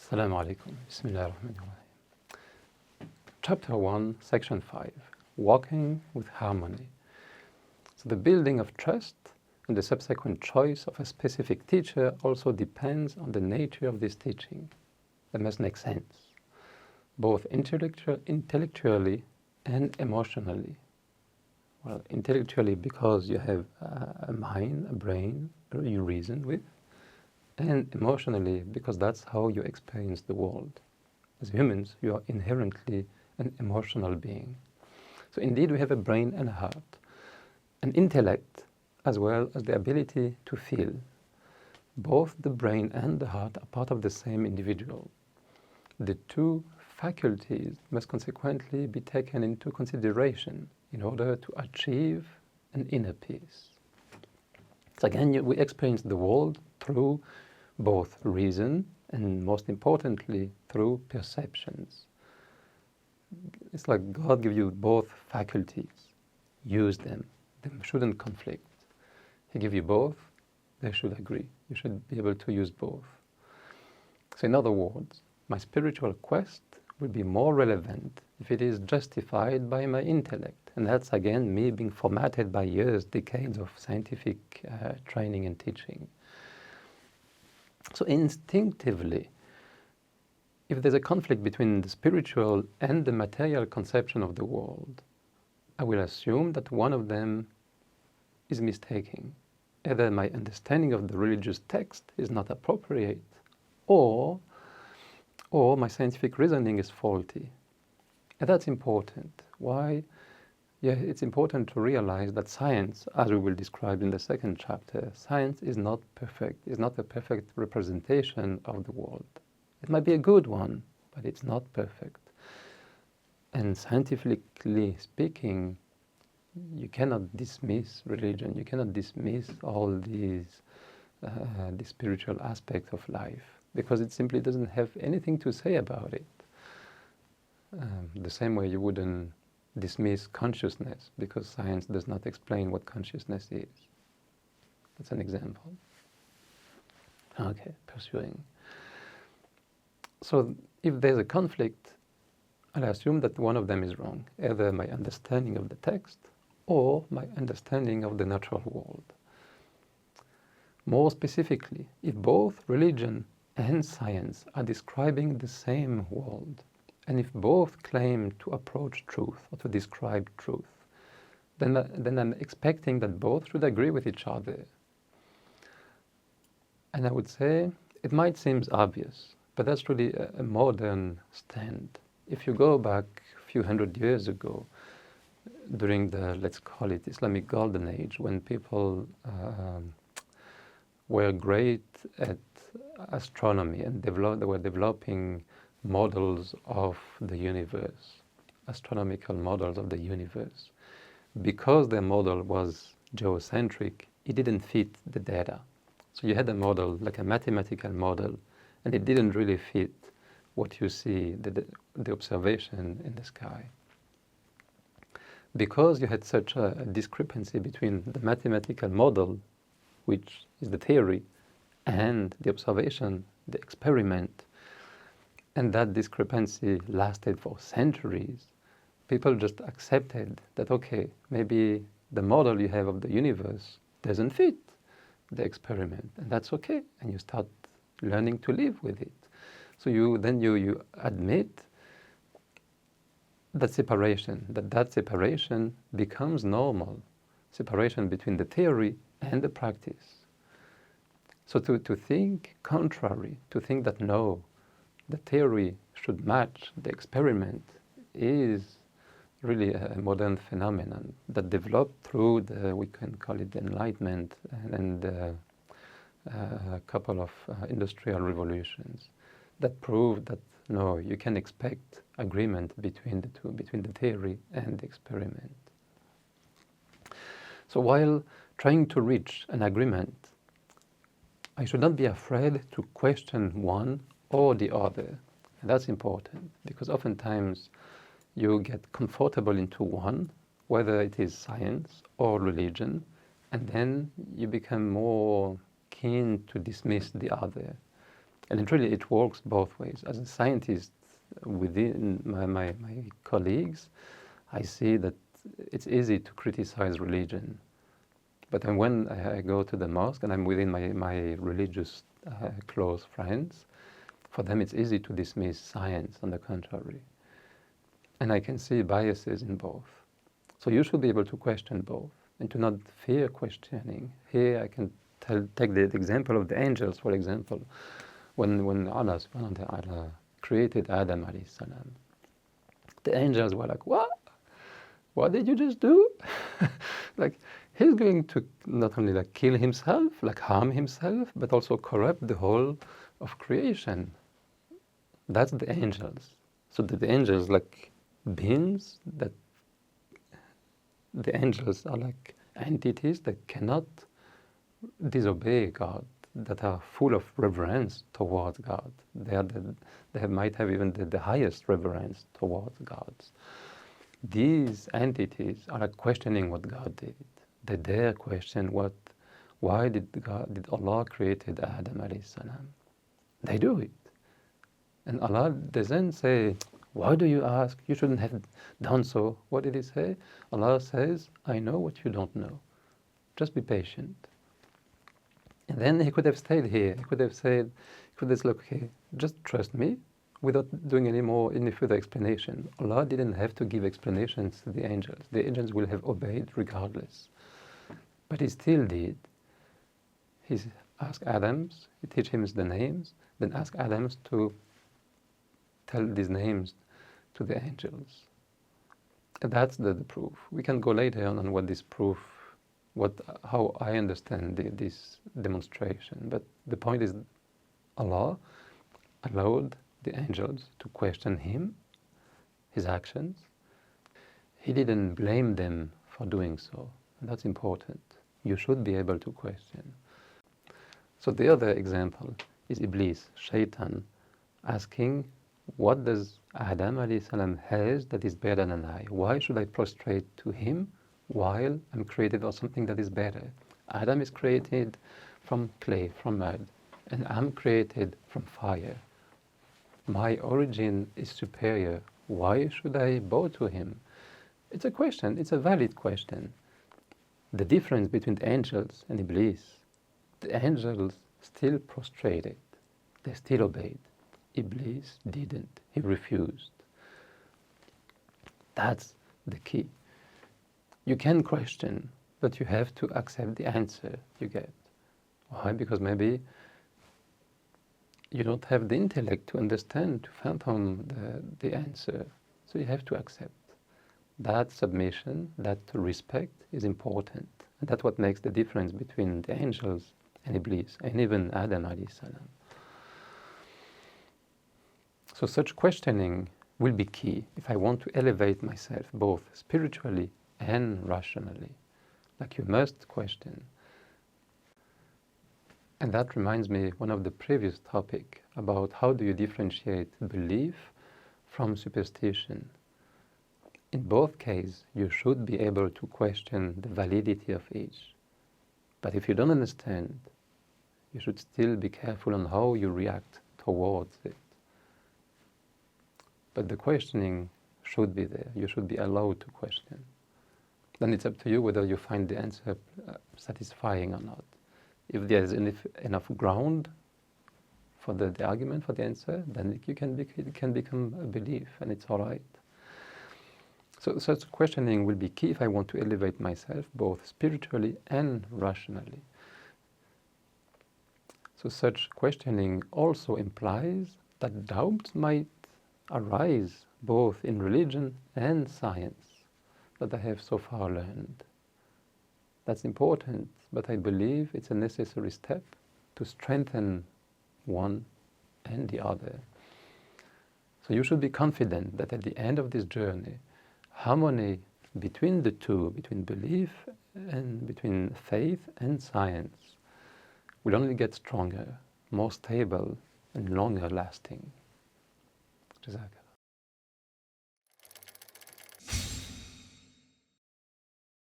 Assalamu alaikum. Bismillah ar-Rahman ar-Rahim. Chapter 1, Section 5, Walking with Harmony. So the building of trust and the subsequent choice of a specific teacher also depends on the nature of this teaching. That must make sense, both intellectually and emotionally. Well, intellectually because you have a mind, a brain, you reason with, and emotionally because that's how you experience the world. As humans, you are inherently an emotional being. So indeed we have a brain and a heart, an intellect as well as the ability to feel. Both the brain and the heart are part of the same individual. The two faculties must consequently be taken into consideration in order to achieve an inner peace. So again, we experience the world through both reason and, most importantly, through perceptions. It's like God gives you both faculties. Use them. They shouldn't conflict. He gives you both. They should agree. You should be able to use both. So in other words, my spiritual quest will be more relevant if it is justified by my intellect. And that's again me being formatted by years, decades of scientific training and teaching. So instinctively, if there's a conflict between the spiritual and the material conception of the world, I will assume that one of them is mistaken. Either my understanding of the religious text is not appropriate, or my scientific reasoning is faulty. And that's important. Why? Yeah, it's important to realize that science, as we will describe in the second chapter, science is not perfect, is not a perfect representation of the world. It might be a good one, but it's not perfect. And scientifically speaking, you cannot dismiss religion, you cannot dismiss all these the spiritual aspects of life, because it simply doesn't have anything to say about it. The same way you wouldn't dismiss consciousness because science does not explain what consciousness is. That's an example. Okay, pursuing. So if there's a conflict, I'll assume that one of them is wrong, either my understanding of the text or my understanding of the natural world. More specifically, if both religion and science are describing the same world, and if both claim to approach truth or to describe truth, then I'm expecting that both should agree with each other. And I would say it might seem obvious, but that's really a modern stand. If you go back a few hundred years ago, during the, let's call it, Islamic Golden Age, when people were great at astronomy and they were developing models of the universe, astronomical models of the universe. Because their model was geocentric, it didn't fit the data. So you had a model, like a mathematical model, and it didn't really fit what you see, the observation in the sky. Because you had such a discrepancy between the mathematical model, which is the theory, and the observation, the experiment, and that discrepancy lasted for centuries, people just accepted that, okay, maybe the model you have of the universe doesn't fit the experiment, and that's okay, and you start learning to live with it. So you admit that separation, that separation becomes normal, separation between the theory and the practice. So to think contrary, to think that no, the theory should match the experiment is really a modern phenomenon that developed through we can call it the Enlightenment and a couple of industrial revolutions that proved that no, you can expect agreement between the two, between the theory and the experiment. So while trying to reach an agreement, I should not be afraid to question one or the other. And that's important, because oftentimes you get comfortable into one, whether it is science or religion, and then you become more keen to dismiss the other. And it works both ways. As a scientist, within my colleagues, I see that it's easy to criticize religion. But then when I go to the mosque and I'm within my religious close friends, for them it's easy to dismiss science, on the contrary. And I can see biases in both. So you should be able to question both and to not fear questioning. Here I can take the example of the angels, for example. When Allah subhanahu wa ta'ala created Adam alayhi salam, the angels were like, what? What did you just do? Like, he's going to not only like kill himself, like harm himself, but also corrupt the whole of creation. That's the angels. So the angels, like beings, that the angels are like entities that cannot disobey God, that are full of reverence towards God. They might have even the highest reverence towards God. These entities are like questioning what God did. They dare question why did Allah created Adam alayhi salam? They do it. And Allah doesn't say, why do you ask? You shouldn't have done so. What did He say? Allah says, I know what you don't know. Just be patient. And then He could have stayed here. He could have said, look, okay, just trust me, without doing any further explanation. Allah didn't have to give explanations to the angels. The angels will have obeyed regardless. But He still did. He asked Adams, He teach him the names, then asked Adams to tell these names to the angels. And that's the proof. We can go later on what this proof, how I understand this demonstration. But the point is, Allah allowed the angels to question Him, His actions. He didn't blame them for doing so. And that's important. You should be able to question. So the other example is Iblis, Shaitan, asking, what does Adam alayhi salam has that is better than I? Why should I prostrate to him while I'm created of something that is better? Adam is created from clay, from mud, and I'm created from fire. My origin is superior. Why should I bow to him? It's a question. It's a valid question. The difference between the angels and Iblis, the angels still prostrated. They still obeyed. Iblis didn't. He refused. That's the key. You can question, but you have to accept the answer you get. Why? Because maybe you don't have the intellect to understand, to fathom the answer. So you have to accept. That submission, that respect is important. And that's what makes the difference between the angels and Iblis, and even Adam alayhi salam. So such questioning will be key if I want to elevate myself both spiritually and rationally. Like, you must question. And that reminds me one of the previous topic about how do you differentiate belief from superstition. In both cases, you should be able to question the validity of each. But if you don't understand, you should still be careful on how you react towards it. But the questioning should be there. You should be allowed to question. Then it's up to you whether you find the answer satisfying or not. If there's enough ground for the argument, for the answer, then it can become a belief, and it's all right. So such questioning will be key if I want to elevate myself both spiritually and rationally. So such questioning also implies that doubts might arise both in religion and science that I have so far learned. That's important, but I believe it's a necessary step to strengthen one and the other. So you should be confident that at the end of this journey, harmony between the two, between belief and between faith and science, will only get stronger, more stable, and longer lasting. Jazakallah.